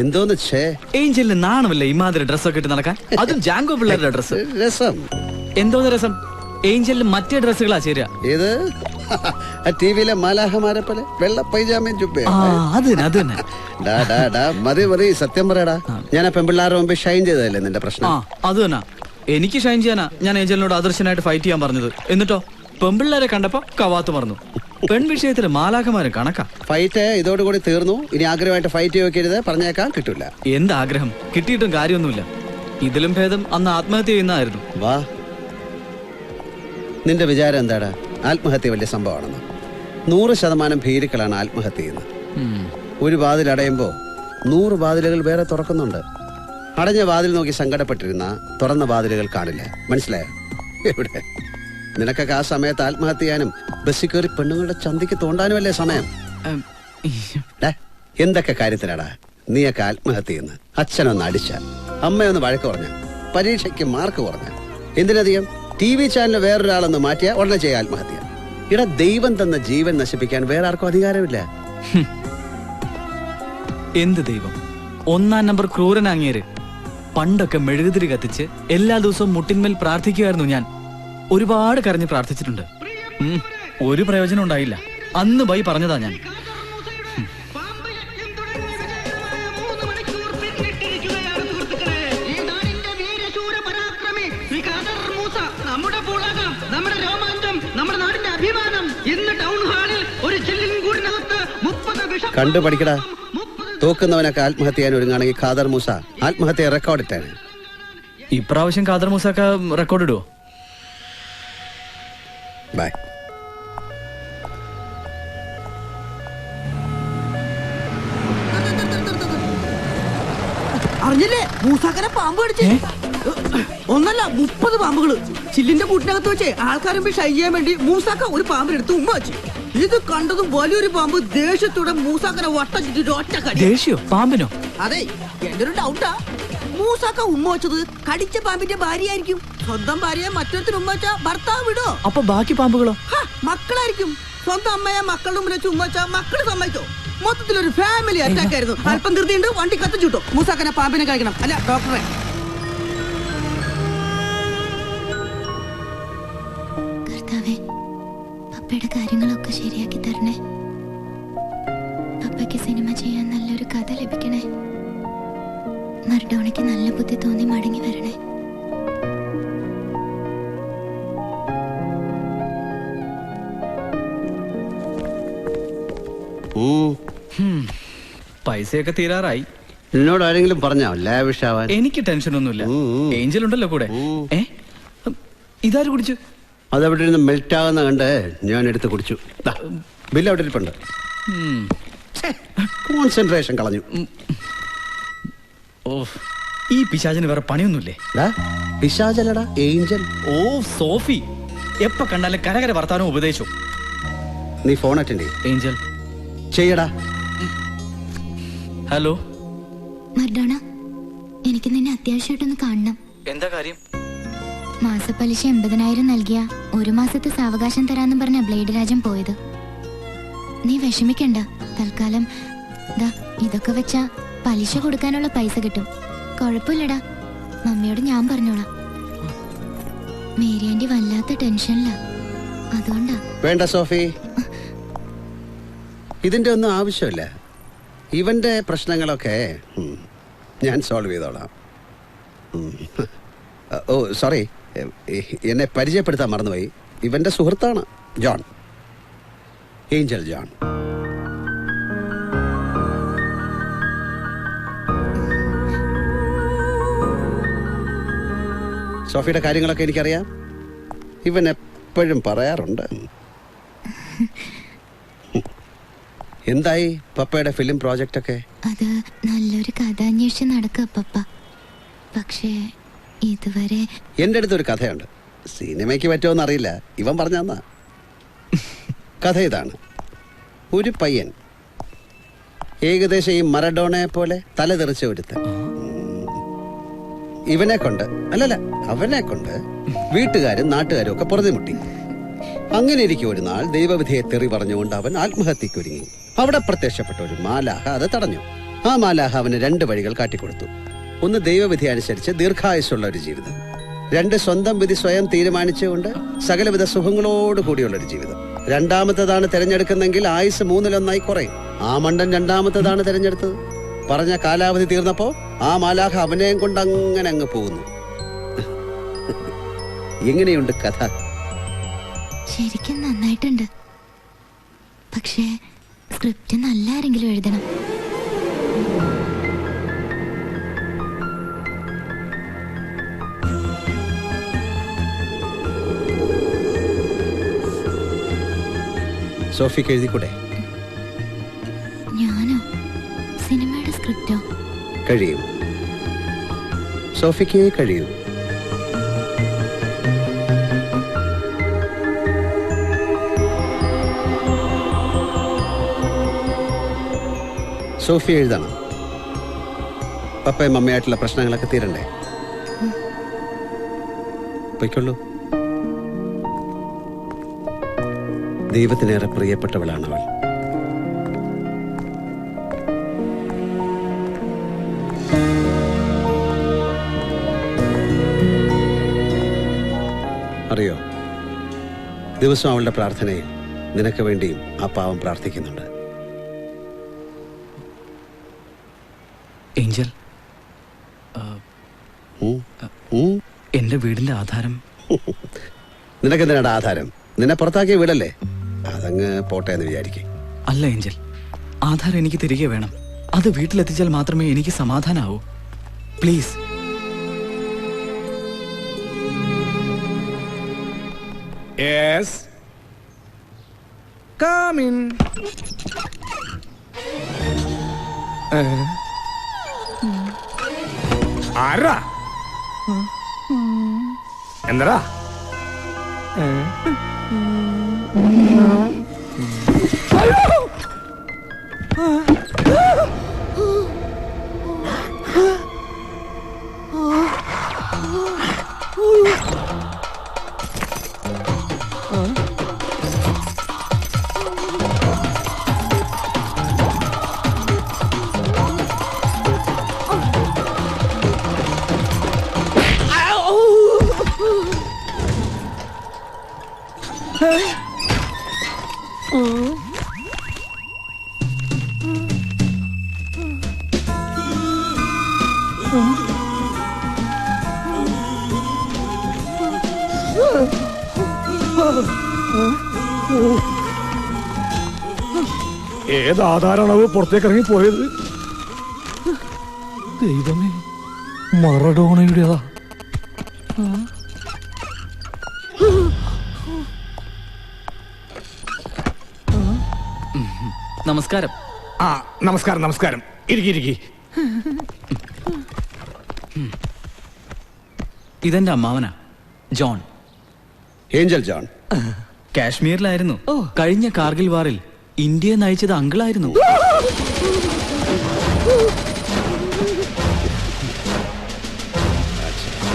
എന്തോന്ന് ഏഞ്ചലിന് നാണമല്ലേ ഇമാതിരി ഡ്രസ്സൊക്കെ ഇട്ട് നടക്കാൻ? അതും ജാങ്കോ പിള്ളേരുടെ ഡ്രസ്. രസം എന്തോന്ന് രസം? ഏഞ്ചലിന് മറ്റേ ഡ്രസ്സുകളാ ചേരുക. ഏത് ടിവിയിലെ മാലാഹമാരെ പോലെ വെള്ള പൈജാമയും ചുപ്പേ? മതി മതി, സത്യം പറയടാ. ഞാൻ ആ പെൺപിള്ളാരുടെ മുമ്പ് ഷൈൻ ചെയ്തതല്ലേ നിന്റെ പ്രശ്നം? അത് തന്നെ. എനിക്ക് ഷൈൻ ചെയ്യാനാ ഞാൻ ഏഞ്ചലിനോട് ആദർശനായിട്ട് ഫൈറ്റ് ചെയ്യാൻ പറഞ്ഞത്. എന്നിട്ടോ പെൺപിള്ളേരെ കണ്ടപ്പോ കവാത്ത് മറന്നു. പെൺ വിഷയത്തില് മാലാഖമാരും കണക്കാ. ഫൈറ്റ് ഇതോടുകൂടി തീർന്നു. ഇനി ആഗ്രഹമായിട്ട് ഫൈറ്റ് വെക്കരുത്, പറഞ്ഞേക്കാൻ കിട്ടൂല. എന്താഗ്രഹം? കിട്ടിയിട്ടും കാര്യമൊന്നുമില്ല. ഇതിലും ഭേദം അന്ന് ആത്മഹത്യ ചെയ്യുന്നതായിരുന്നു. വാ, നിന്റെ വിചാരം എന്താടാ? ആത്മഹത്യ വലിയ സംഭവമാണെന്ന്? 100% ഭീരുക്കളാണ് ആത്മഹത്യ ചെയ്യുന്നത്. ഒരു വാതിൽ അടയുമ്പോ 100 വാതിലുകൾ വേറെ തുറക്കുന്നുണ്ട്. അടഞ്ഞ വാതിൽ നോക്കി സങ്കടപ്പെട്ടിരുന്ന തുറന്ന വാതിലുകൾ കാണില്ല. മനസ്സിലായോ? എവിടെ നിനക്കൊക്കെ ആ സമയത്ത് ആത്മഹത്യ ചെയ്യാനും ബസ്സിൽ കയറി പെണ്ണുങ്ങളുടെ ചന്തിക്ക് തോണ്ടാനുമല്ലേ സമയം? എന്തൊക്കെ കാര്യത്തിലാടാ നീയൊക്കെ ആത്മഹത്യ ചെയ്യുന്നത്? അച്ഛനൊന്ന് അടിച്ച, അമ്മയൊന്ന് വഴക്ക് പറഞ്ഞ, പരീക്ഷയ്ക്ക് മാർക്ക് കുറഞ്ഞ, എന്തിനധികം TV ചാനൽ വേറൊരാളൊന്ന് മാറ്റിയ ഉടനെ ചെയ്യാൻ ആത്മഹത്യ. ഇട ദൈവം തന്ന ജീവൻ നശിപ്പിക്കാൻ വേറെ ആർക്കും അധികാരമില്ല. എന്ത് ദൈവം? 1-ാം നമ്പർ ക്രൂരനാങ്ങിയര്. പണ്ടൊക്കെ മെഴുകുതിരി കത്തിച്ച് എല്ലാ ദിവസവും മുട്ടിന്മേൽ പ്രാർത്ഥിക്കുമായിരുന്നു ഞാൻ. ഒരുപാട് കരഞ്ഞ് പ്രാർത്ഥിച്ചിട്ടുണ്ട്. ഒരു പ്രയോജനം ഉണ്ടായില്ല. അന്ന് ബൈ പറഞ്ഞതാ ഞാൻ. കണ്ടു പഠിക്കടാ. തോക്കുന്നവനൊക്കെ ആത്മഹത്യ ചെയ്യാൻ ഒരുങ്ങാണെങ്കിൽ ഖാദർ മൂസ ആത്മഹത്യ റെക്കോർഡ് ഇട്ടാണ്. ഇപ്രാവശ്യം ഖാദർ മൂസൊക്കെ റെക്കോർഡ് ഇടുവോ? ബൈ. അറിഞ്ഞില്ലേ മൂസാക്കനെ പാമ്പ് കടിച്ച്? ഒന്നല്ല 30 പാമ്പുകള് ചില്ലിന്റെ കൂട്ടിനകത്ത് വെച്ച് ആൾക്കാരും ഷൈ ചെയ്യാൻ വേണ്ടി മൂസാക്ക ഒരു പാമ്പിനെടുത്ത് ഉമ്മ വെച്ചു. ഇത് കണ്ടതും വലിയൊരു പാമ്പ് ദേഷ്യത്തോടെ മൂസാക്കനെ വട്ടം ചുറ്റിട്ട് ഒറ്റക്കടി. ദേഷ്യോ പാമ്പിനോ? അതെ, എന്റെ ഒരു ഡൗട്ടാ. മൂസാക്ക ഉമ്മ വെച്ചത് കടിച്ച പാമ്പിന്റെ ഭാര്യയായിരിക്കും. സ്വന്തം ഭാര്യയെ മറ്റൊരുത്തിന് ഉമ്മ വെച്ചാ ഭർത്താവ് വിടോ? അപ്പൊ ബാക്കി പാമ്പുകളോ? മക്കളായിരിക്കും. സ്വന്തം അമ്മയെ മക്കളുടെ മുമ്പിൽ വെച്ച് ഉമ്മ വെച്ചാ മക്കള് സമ്മതിച്ചോ? മൊത്തത്തിലൊരു ഫാമിലി അറ്റാക്ക് ആയിരുന്നു. അല്പം ധൃതിയുണ്ട്, വണ്ടി കത്തിച്ചുട്ടോ. മൂസാക്കനെ പാമ്പിനെ കഴിക്കണം. അല്ല ഡോക്ടറെ. കർത്താവേ, പപ്പയുടെ കാര്യങ്ങളൊക്കെ ശരിയാക്കി തരണേ. പപ്പയ്ക്ക് സിനിമ ചെയ്യാൻ നല്ലൊരു കഥ ലഭിക്കണേ. മർഡോണയ്ക്ക് നല്ല ബുദ്ധി തോന്നി മടങ്ങി വരണേ. പൈസയൊക്കെ തീരാറായി. എന്നോട് ആരെങ്കിലും പറഞ്ഞോ ലാവിഷാവാൻ? എനിക്ക് ടെൻഷനൊന്നുമില്ല. ഏഞ്ചൽ ഉണ്ടല്ലോ കൂടെ. ഇതാര് കുടിച്ചു? അതവിടെ ഇരുന്ന് മെൽറ്റ് ആകുന്ന കണ്ട് ഞാൻ എടുത്ത് കുടിച്ചു. ബില്ല് അവിടെ ഇരിപ്പുണ്ട്. കോൺസെൻട്രേഷൻ കളഞ്ഞു. ഓ, ഈ പിശാചിന് വേറെ പണിയൊന്നുമില്ലേ? പിശാചല്ലടാ, ഏഞ്ചൽ. ഓ സോഫി, എപ്പ കണ്ടാലും കരകര വർത്താനം ഉപദേശിച്ചു. നീ ഫോൺ അറ്റൻഡ് ചെയ്യ്. ഏഞ്ചൽ ചെയ്യടാ. ഹലോ മർഡോണ, എനിക്ക് നിന്നെ അത്യാവശ്യമായിട്ടൊന്ന് കാണണം. എന്താ കാര്യം? മാസപ്പലിശ 80,000 നൽകിയ 1 മാസത്തെ സാവകാശം തരാന്ന് പറഞ്ഞ ബ്ലേഡ് രാജൻ പോയത്. നീ വിഷമിക്കണ്ട. തൽക്കാലം ഇതൊക്കെ വെച്ചാ പലിശ കൊടുക്കാനുള്ള പൈസ കിട്ടും. കുഴപ്പമില്ലടാ, മമ്മിയോട് ഞാൻ പറഞ്ഞോളാം. മേരി ആന്റി വല്ലാത്ത ടെൻഷനില്ല, അതുകൊണ്ടാ. വേണ്ട സോഫി, ഇതിന്റെ ഒന്നും ആവശ്യമില്ല. ഇവന്റെ പ്രശ്നങ്ങളൊക്കെ ഞാൻ സോൾവ് ചെയ്തോളാം. ഓ സോറി, എന്നെ പരിചയപ്പെടുത്താൻ മറന്നുപോയി. ഇവന്റെ സുഹൃത്താണ് ജോൺ, ഏഞ്ചൽ ജോൺ. സോഫിയുടെ കാര്യങ്ങളൊക്കെ എനിക്കറിയാം. ഇവൻ എപ്പോഴും പറയാറുണ്ട്. എന്തായി പപ്പയുടെ ഫിലിം പ്രോജക്റ്റ് ഒക്കെ? അത് നല്ലൊരു കഥ അന്വേഷിച്ച് നടക്കുക പപ്പ. പക്ഷേ ഇതുവരെ എൻ്റെ അടുത്തൊരു കഥയുണ്ട്. സിനിമയ്ക്ക് പറ്റുമോന്ന് അറിയില്ല, ഇവൻ പറഞ്ഞാ. കഥ ഇതാണ്. ഒരു പയ്യൻ ഏകദേശം ഈ മറഡോണയെ പോലെ തല തെറിച്ച ഒരുത്തൻ. ഇവനെ കൊണ്ട് അവനെ കൊണ്ട് വീട്ടുകാരും നാട്ടുകാരും ഒക്കെ പൊറുതിമുട്ടി. അങ്ങനെ ഇരിക്കെ ഒരു നാൾ ദൈവവിധിയെ തെറി പറഞ്ഞുകൊണ്ട് അവൻ ആത്മഹത്യക്കൊരുങ്ങി. അവിടെ പ്രത്യക്ഷപ്പെട്ട ഒരു മാലാഹ അത് തടഞ്ഞു. ആ മാലാഹ അവന് 2 വഴികൾ കാട്ടിക്കൊടുത്തു. ഒന്ന് ദൈവവിധി അനുസരിച്ച് ദീർഘായുസുള്ള ഒരു ജീവിതം, 2 സ്വന്തം വിധി സ്വയം തീരുമാനിച്ചുകൊണ്ട് സകലവിധ സുഖങ്ങളോട് കൂടിയുള്ള ഒരു ജീവിതം. രണ്ടാമത്തേതാണ് തിരഞ്ഞെടുക്കുന്നെങ്കിൽ ആയുസ് 3-1 കുറയും. ആ മണ്ടൻ രണ്ടാമത്തേതാണ് തിരഞ്ഞെടുത്തത്. പറഞ്ഞ കാലാവധി തീർന്നപ്പോ ആ മാലാഹ അവനെയും കൊണ്ട് അങ്ങനെ അങ്ങ് പോകുന്നു. എങ്ങനെയുണ്ട് കഥ? ശരിക്കും നന്നായിട്ടുണ്ട്. പക്ഷേ സ്ക്രിപ്റ്റ് നല്ല ആരെങ്കിലും എഴുതണം. സോഫിക്ക് എഴുതിക്കൂടെ? ഞാനോ? സിനിമയുടെ സ്ക്രിപ്റ്റോ? കഴിയും, സോഫിക്ക് കഴിയും. സോഫി എഴുതണം. പപ്പയും മമ്മയായിട്ടുള്ള പ്രശ്നങ്ങളൊക്കെ തീരണ്ടേ? പൊയ്ക്കൊള്ളൂ. ദൈവത്തിനേറെ പ്രിയപ്പെട്ടവളാണവൾ. അറിയോ, ദിവസം അവളുടെ പ്രാർത്ഥനയിൽ നിനക്ക് വേണ്ടിയും ആ പാവം പ്രാർത്ഥിക്കുന്നുണ്ട്. ഏഞ്ചൽ, എന്റെ വീടിന്റെ ആധാരം. നിനക്കെന്തിനാണ് ആധാരം? നിന്നെ പുറത്താക്കിയ വീടല്ലേ, അതങ്ങ് പോട്ടെ എന്ന് വിചാരിക്കും. അല്ല ഏഞ്ചൽ, ആധാരം എനിക്ക് തിരികെ വേണം. അത് വീട്ടിലെത്തിച്ചാൽ മാത്രമേ എനിക്ക് സമാധാനാവൂ. പ്ലീസ്. Yes. Come in. ആരാ? എന്താ? ഏതാധാരണവ് പുറത്തേക്ക് ഇറങ്ങി പോയത്? ദൈവമേ, മറഡോണയുടേതാ. നമസ്കാരം. ആ, നമസ്കാരം നമസ്കാരം. ഇരിക്കി. ഇതെന്റെ അമ്മാവനാ, ജോൺ. Angel John. കാശ്മീരിലായിരുന്നു. കഴിഞ്ഞ കാർഗിൽ വാറിൽ ഇന്ത്യയെ നയിച്ചത് അങ്കിളായിരുന്നു.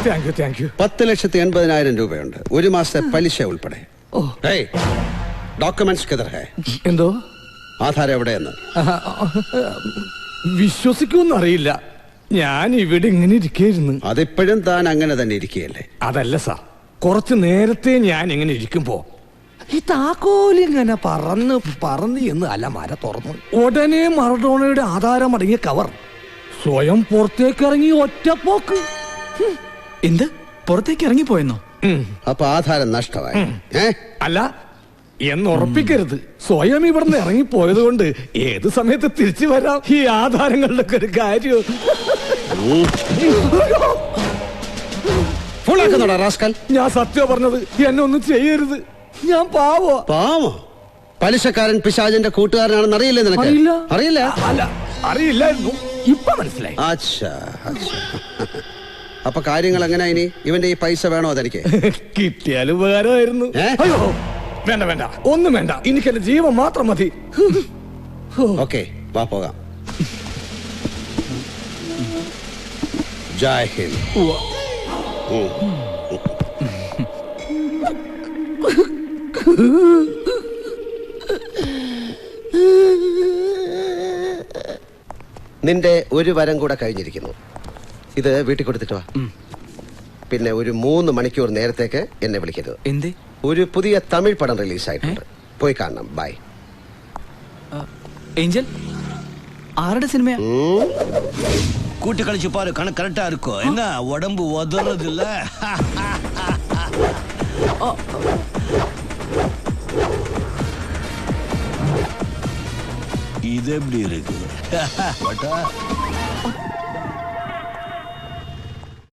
Thank you. 10,80,000 രൂപയുണ്ട്, 1 മാസത്തെ പലിശ ഉൾപ്പെടെ. ഡോക്യുമെന്റ്സ് കിതർ ഹേ? എന്തോ? ആധാരം എവിടെയെന്ന്? വിശ്വസിക്കുമെന്നറിയില്ല, ഞാൻ ഇവിടെ ഇങ്ങനെ ഇരിക്കായിരുന്നു. അതിപ്പോഴും താൻ അങ്ങനെ തന്നെ ഇരിക്കുകയല്ലേ? അതല്ല സാർ, കുറച്ച് നേരത്തെ ഞാൻ ഇങ്ങനെ ഇരിക്കുമ്പോ ഈ താക്കോലിങ്ങനെ പറന്ന് എന്ന് അലമാര തുറന്നു. ഉടനെ മറഡോണയുടെ ആധാരം അടങ്ങിയ കവർ സ്വയം പുറത്തേക്ക് ഇറങ്ങി ഒറ്റപ്പോക്ക്. എന്ത്? പുറത്തേക്ക് ഇറങ്ങിപ്പോയെന്നോ? അപ്പൊ ആധാരം നഷ്ടമായി? അല്ല എന്നുറപ്പിക്കരുത്. സ്വയം ഇവിടുന്ന് ഇറങ്ങിപ്പോയത് കൊണ്ട് ഏത് സമയത്ത് തിരിച്ചു വരാം. ഈ ആധാരങ്ങളുടെ ഒക്കെ ഒരു കാര്യം. ഞാൻ സത്യം പറഞ്ഞത്, എന്നെ ഒന്നും ചെയ്യരുത്. ഞാൻ പാവോ. പലിശക്കാരൻ പിശാചിന്റെ കൂട്ടുകാരനാണെന്ന് അറിയില്ലേ നിനക്ക്? അറിയില്ല? അല്ല, അറിയില്ലായിരുന്നു, ഇപ്പൊ മനസ്സിലായി. അപ്പൊ കാര്യങ്ങൾ എങ്ങനെ? ഇനി ഇവന്റെ ഈ പൈസ വേണോ അതെനിക്ക്? കിട്ടിയാൽ ഉപകാരമായിരുന്നു. അയ്യോ, വേണ്ട, ഒന്നും വേണ്ട, എനിക്ക് എന്റെ ജീവൻ മാത്രം മതി. ഓക്കെ, വാ പോകാം. ജയ് ഹിന്ദ്. നിന്റെ ഒരു വരം കൂടെ കഴിഞ്ഞിരിക്കുന്നു. ഇത് വീട്ടിൽ കൊടുത്തിട്ട് വാ. പിന്നെ ഒരു 3 മണിക്കൂർ നേരത്തേക്ക് എന്നെ വിളിക്കരുത്. എന്തേ? ഒരു പുതിയ തമിഴ് പടം റിലീസായിട്ടുണ്ട്, പോയി കാണണം. ബൈ. ഏഞ്ചൽ ആരുടെ സിനിമയാ? கூட்டி கழிச்சு பாரு, கணக்கு கரெக்டா இருக்கும். என்ன உடம்பு உதறது இல்ல? இது எப்படி இருக்கு?